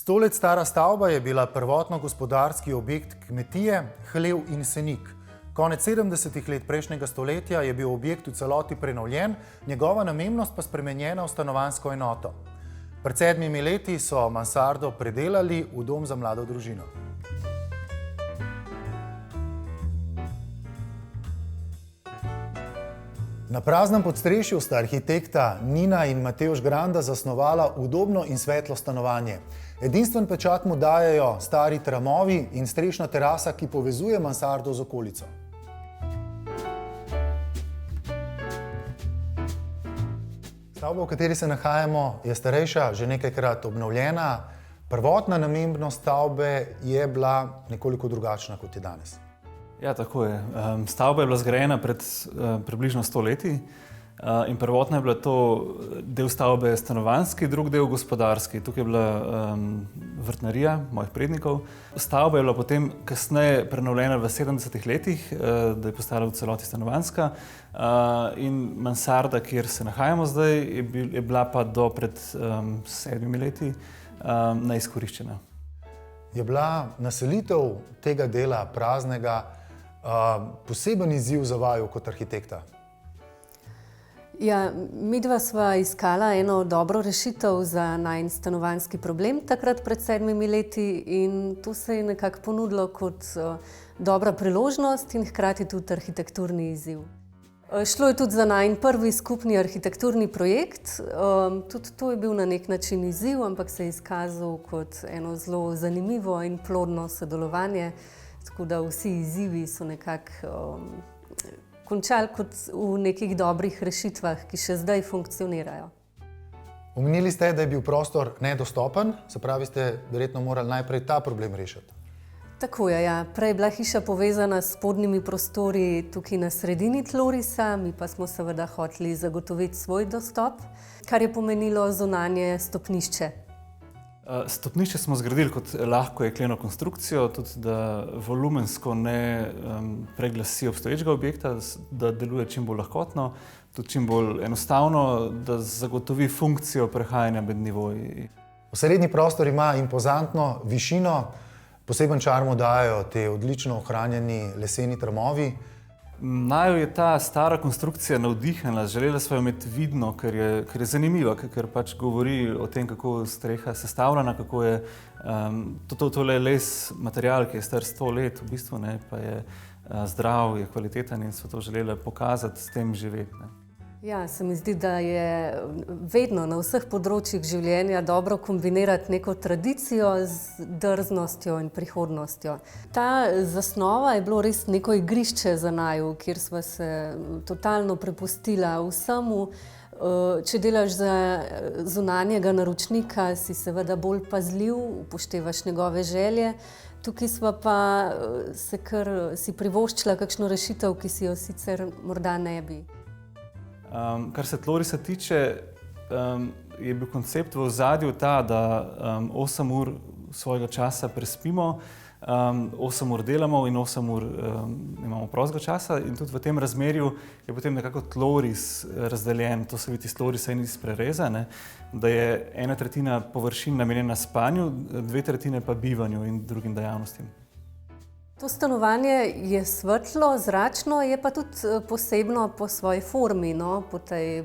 100 let stara stavba je bila prvotno gospodarski objekt kmetije, hlev in senik. Konec 70. let prejšnjega stoletja je bil objekt v celoti prenovljen, njegova namembnost pa spremenjena v stanovanjsko enoto. Pred 7 leti so mansardo predelali v dom za mlado družino. Na praznem podstrešju sta arhitekta Nina in Matevž Granda zasnovala udobno in svetlo stanovanje. Edinstven pečat mu dajejo stari tramovi in strešna terasa, ki povezuje mansardo z okolico. Stavba, v kateri se nahajamo, je starejša, že nekajkrat obnovljena. Prvotna namembnost stavbe je bila nekoliko drugačna, kot je danes. Ja, tako je. Stavba je bila zgrajena pred približno 100 leti in prvotno je bila to del stavbe stanovanjski, drug del gospodarski. Tukaj je bila vrtnarija mojih prednikov. Stavba je bila potem kasneje prenovljena v 70. letih, da je postala v celoti stanovanjska in mansarda, kjer se nahajamo zdaj, je bila pa do pred 7 leti neizkoriščena. Je bila naselitev tega dela praznega poseben izziv za vaju kot arhitekta? Ja, midva sva iskala eno dobro rešitev za najin stanovanjski problem takrat pred 7 leti in to se je nekako ponudilo kot dobra priložnost in hkrati tudi arhitekturni izziv. Šlo je tudi za najin prvi skupni arhitekturni projekt. Tudi to je bil na nek način izziv, ampak se je izkazal kot eno zelo zanimivo in plodno sodelovanje. Tako da vsi izzivi so nekako končali kot v nekih dobrih rešitvah, ki še zdaj funkcionirajo. Omenili ste, da je bil prostor nedostopen, se pravi, ste verjetno morali najprej ta problem rešiti. Tako je, ja. Prej je bila hiša povezana s spodnjimi prostori tukaj na sredini tlorisa, mi pa smo seveda hoteli zagotoviti svoj dostop, kar je pomenilo zunanje stopnišče. Stopnišče smo zgradili kot lahko jekleno konstrukcijo, tudi da volumensko ne preglasi obstoječega objekta, da deluje čim bolj lahkotno, tudi čim bolj enostavno, da zagotovi funkcijo prehajanja med nivoji. Osrednji prostor ima impozantno višino, poseben čar mu dajo te odlično ohranjeni leseni tramovi. Naju je ta stara konstrukcija navdihnila, želela sva jo imeti vidno, ker je zanimiva, ker pač govori o tem, kako je streha sestavljena, kako je tole les material, ki je star 100 let, v bistvu ne, pa je zdrav, je kvaliteten in sva to želela pokazati, s tem živeti. Ne. Ja, se mi zdi, da je vedno na vseh področjih življenja dobro kombinirati neko tradicijo z drznostjo in prihodnostjo. Ta zasnova je bilo res neko igrišče za naju, kjer sva se totalno prepustila vsemu. Če delaš za zunanjega naročnika, si seveda bolj pazljiv, upoštevaš njegove želje. Tukaj sva pa si privoščila kakšno rešitev, ki si jo sicer morda ne bi. Kar se tlorisa tiče, je bil koncept v ozadju ta, da 8 ur svojega časa prespimo, 8 ur delamo in 8 ur imamo prostega časa in tudi v tem razmerju je potem nekako tloris razdeljen, to se vidi iz tlorisa in iz prereza, ne, da je 1/3 površin namenjena spanju, 2/3 pa bivanju in drugim dejavnostim. To stanovanje je svetlo, zračno, je pa tudi posebno po svoji formi,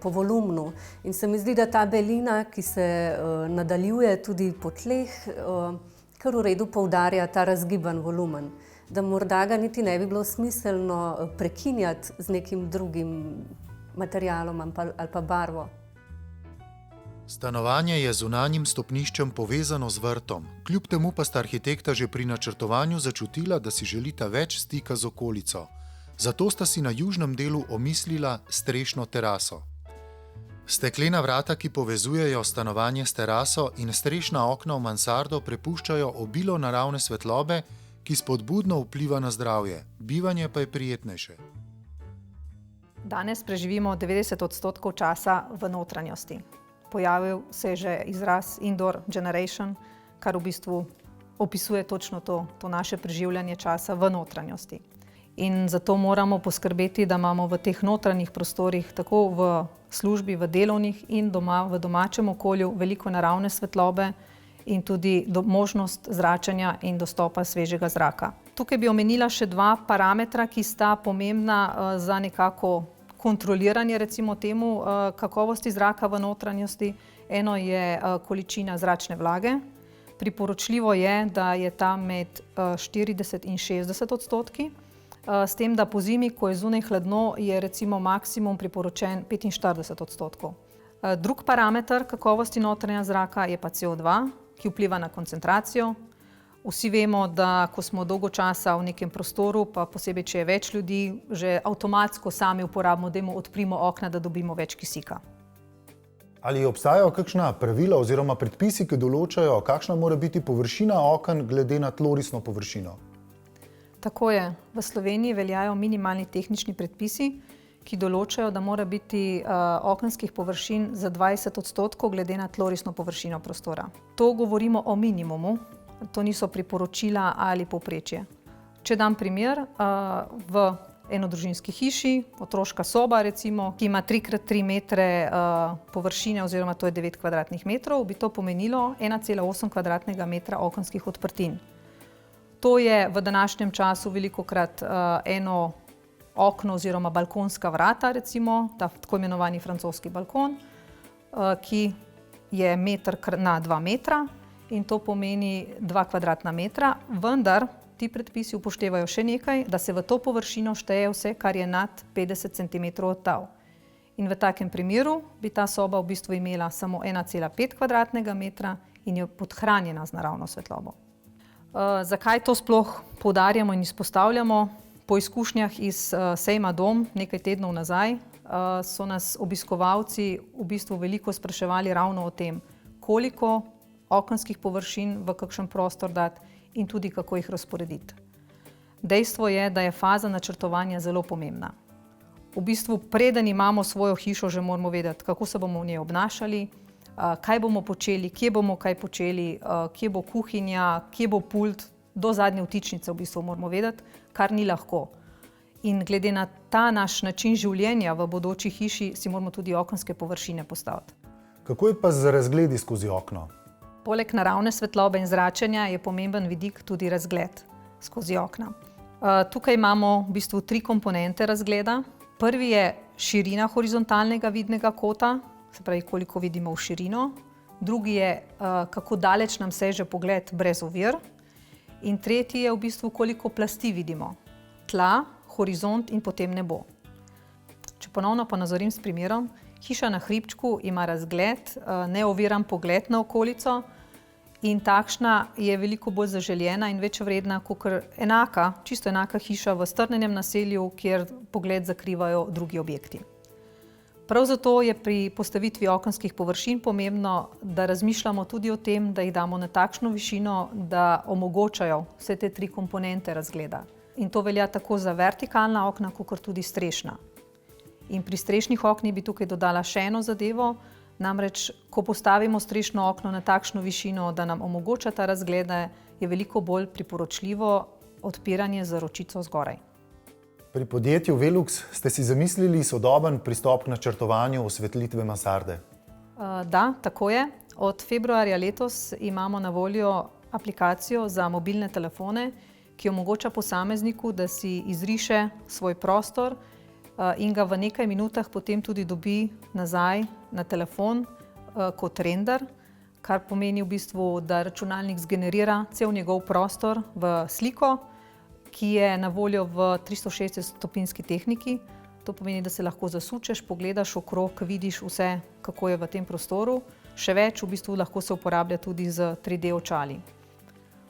po volumnu. In se mi zdi, da ta belina, ki se nadaljuje tudi po tleh, kar v redu poudarja ta razgiban volumen. Da morda ga niti ne bi bilo smiselno prekinjati z nekim drugim materialom ali pa barvo. Stanovanje je z zunanjim stopniščem povezano z vrtom, kljub temu pa sta arhitekta že pri načrtovanju začutila, da si želita več stika z okolico. Zato sta si na južnem delu omislila strešno teraso. Steklena vrata, ki povezujejo stanovanje s teraso in strešna okna v mansardo prepuščajo obilo naravne svetlobe, ki spodbudno vpliva na zdravje, bivanje pa je prijetnejše. Danes preživimo 90% časa v notranjosti. Pojavil se je že izraz indoor generation, kar v bistvu opisuje točno to naše preživljanje časa v notranjosti. In zato moramo poskrbeti, da imamo v teh notranjih prostorih, tako v službi, v delovnih in doma, v domačem okolju, veliko naravne svetlobe in tudi možnost zračenja in dostopa svežega zraka. Tukaj bi omenila še dva parametra, ki sta pomembna za nekako kontroliranje, recimo temu, kakovosti zraka v notranjosti. Eno je količina zračne vlage. Priporočljivo je, da je ta med 40 in 60 odstotki, s tem, da po zimi, ko je zunaj hladno, je recimo maksimum priporočen 45 odstotkov. Drug parameter kakovosti notranjega zraka je pa CO2, ki vpliva na koncentracijo. Vsi vemo, da ko smo dolgo časa v nekem prostoru, pa posebej, če je več ljudi, že avtomatsko sami uporabimo, da odprimo okna, da dobimo več kisika. Ali obstajajo kakšna pravila oziroma predpisi, ki določajo, kakšna mora biti površina oken glede na tlorisno površino? Tako je. V Sloveniji veljajo minimalni tehnični predpisi, ki določajo, da mora biti okenskih površin za 20 odstotkov glede na tlorisno površino prostora. To govorimo o minimumu, to niso priporočila ali povprečje. Če dam primer, v enodružinski hiši, otroška soba recimo, ki ima 3x3 metre površine oziroma to je 9 kvadratnih metrov, bi to pomenilo 1,8 kvadratnega metra okenskih odprtin. To je v današnjem času velikokrat eno okno oziroma balkonska vrata, recimo, ta tako imenovani francoski balkon, ki je 1x2 metra in to pomeni 2 kvadratna metra, vendar ti predpisi upoštevajo še nekaj, da se v to površino šteje vse, kar je nad 50 cm od tal. In v takem primeru bi ta soba v bistvu imela samo 1,5 kvadratnega metra in je podhranjena z naravno svetlobo. Zakaj to sploh poudarjamo in izpostavljamo? Po izkušnjah iz sejma Dom nekaj tednov nazaj so nas obiskovalci v bistvu veliko spraševali ravno o tem, koliko okenskih površin v kakšen prostor dati in tudi kako jih razporediti. Dejstvo je, da je faza načrtovanja zelo pomembna. V bistvu, preden imamo svojo hišo, že moramo vedeti, kako se bomo v njej obnašali, kaj bomo počeli, kje bomo kaj počeli, kje bo kuhinja, kje bo pult, do zadnje vtičnice v bistvu moramo vedeti, kar ni lahko. In glede na ta naš način življenja v bodoči hiši si moramo tudi okenske površine postaviti. Kako je pa z razgledi skozi okno? Poleg naravne svetlobe in zračenja je pomemben vidik tudi razgled skozi okna. Tukaj imamo v bistvu 3 komponente razgleda. Prvi je širina horizontalnega vidnega kota, se pravi, koliko vidimo v širino. Drugi je, kako daleč nam seže pogled brez ovir. In tretji je v bistvu, koliko plasti vidimo. Tla, horizont in potem nebo. Če ponovno ponazorim s primerom, hiša na hribčku ima razgled, neoviran pogled na okolico in takšna je veliko bolj zaželjena in več vredna kakor čisto enaka hiša v strnjenem naselju, kjer pogled zakrivajo drugi objekti. Prav zato je pri postavitvi okenskih površin pomembno, da razmišljamo tudi o tem, da jih damo na takšno višino, da omogočajo vse te 3 komponente razgleda. In to velja tako za vertikalna okna, kakor tudi strešna. In pri strešnih oknih bi tukaj dodala še eno zadevo, namreč, ko postavimo strešno okno na takšno višino, da nam omogoča ta razglede, je veliko bolj priporočljivo odpiranje z ročico zgoraj. Pri podjetju Velux ste si zamislili sodoben pristop k načrtovanju osvetlitve mansarde? Da, tako je. Od februarja letos imamo na voljo aplikacijo za mobilne telefone, ki omogoča posamezniku, da si izriše svoj prostor in ga v nekaj minutah potem tudi dobi nazaj na telefon kot render, kar pomeni v bistvu, da računalnik zgenerira cel njegov prostor v sliko, ki je na voljo v 360-stopinjski tehniki. To pomeni, da se lahko zasučeš, pogledaš okrog, vidiš vse, kako je v tem prostoru. Še več, v bistvu lahko se uporablja tudi z 3D očali.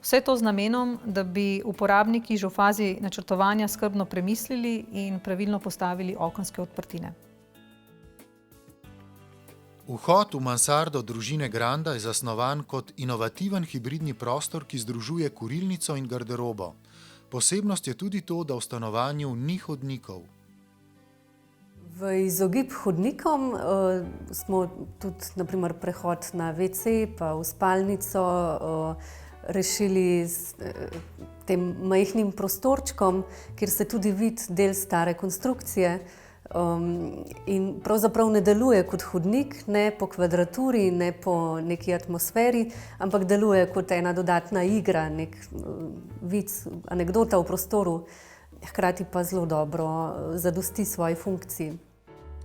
Vse to z namenom, da bi uporabniki že v fazi načrtovanja skrbno premislili in pravilno postavili okenske odprtine. Vhod v mansardo družine Granda je zasnovan kot inovativen hibridni prostor, ki združuje kurilnico in garderobo. Posebnost je tudi to, da v stanovanju ni hodnikov. V izogib hodnikom smo tudi na primer prehod na WC pa v spalnico rešili s tem majhnim prostorčkom, kjer se tudi vidi del stare konstrukcije. In pravzaprav ne deluje kot hodnik, ne po kvadraturi, ne po neki atmosferi, ampak deluje kot ena dodatna igra, nek vic, anekdota v prostoru, hkrati pa zelo dobro zadosti svoji funkciji.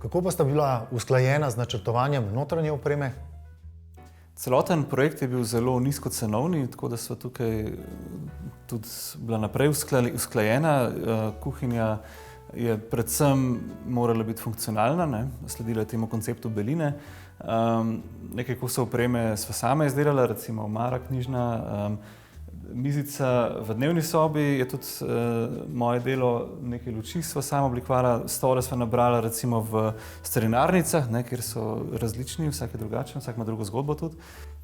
Kako pa sta bila usklajena z načrtovanjem notranje opreme? Celoten projekt je bil zelo nizkocenovni, tako da so tukaj tudi bila naprej usklajena. Kuhinja je predvsem morala biti funkcionalna, ne? Sledila temu konceptu beline. Nekaj kosov opreme sva sama izdelala, recimo omara knjižna, mizica v dnevni sobi je tudi moje delo, nekaj luči sva sama oblikovala, stole sva nabrala recimo v starinarnicah, ne, kjer so različni, vsak je drugačen, vsak ima drugo zgodbo tudi.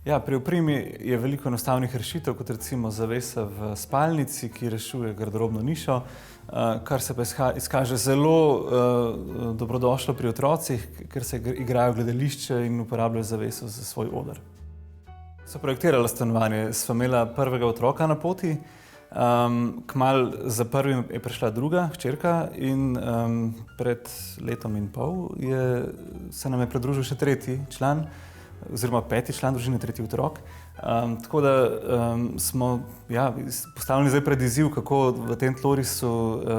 Ja, pri opremi je veliko enostavnih rešitev, kot recimo zavesa v spalnici, ki rešuje garderobno nišo, kar se pa izkaže zelo dobrodošlo pri otrocih, ker se igrajo gledališče in uporabljajo zaveso za svoj oder. So projektirala stanovanje, sva imela prvega otroka na poti, kmalu za prvim je prišla druga hčerka in pred letom in pol se nam je pridružil še tretji član, oziroma peti član družine, tretji otrok. Tako da smo postavljeni zdaj pred izziv, kako v tem tlorisu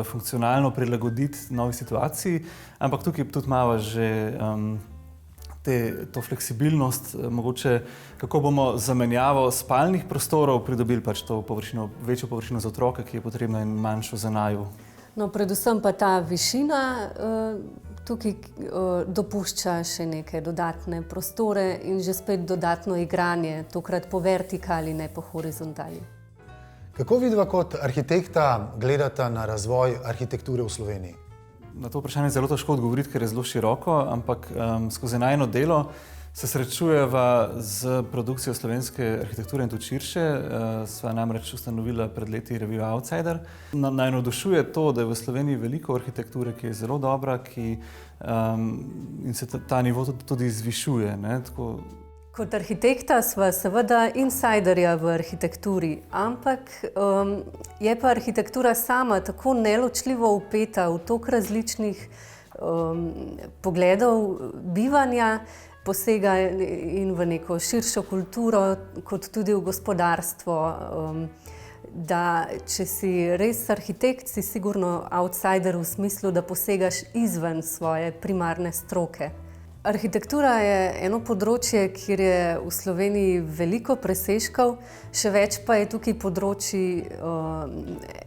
funkcionalno prilagoditi novi situaciji, ampak tukaj tudi malo že to fleksibilnost, mogoče kako bomo zamenjavo spalnih prostorov pridobili pač to površino, večjo površino za otroka, ki je potrebna, in manjšo za naju. No, predvsem pa ta višina tukaj dopušča še neke dodatne prostore in že spet dodatno igranje, tokrat po vertikali, ne po horizontali. Kako vidva kot arhitekta gledata na razvoj arhitekture v Sloveniji? Na to vprašanje je zelo težko odgovoriti, ker je zelo široko, ampak skozi najino delo se srečujeva z produkcijo slovenske arhitekture in tudi širše. Sva namreč ustanovila pred leti revijo Outsider. Naj navdušuje to, da je v Sloveniji veliko arhitekture, ki je zelo dobra, in se ta nivo tudi zvišuje, ne? Kot arhitekta sva seveda insiderja v arhitekturi, ampak je pa arhitektura sama tako neločljivo vpeta v toliko različnih pogledov bivanja, posega in v neko širšo kulturo, kot tudi v gospodarstvo, da če si res arhitekt, si sigurno outsider v smislu, da posegaš izven svoje primarne stroke. Arhitektura je eno področje, kjer je v Sloveniji veliko presežkov, še več pa je tukaj področji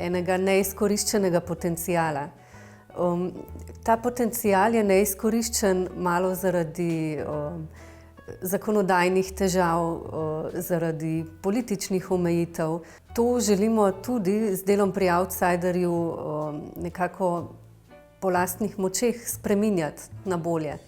enega neizkoriščenega potenciala. Ta potencial je neizkoriščen malo zaradi zakonodajnih težav, zaradi političnih omejitev. To želimo tudi z delom pri Outsiderju nekako po lastnih močeh spreminjati na bolje.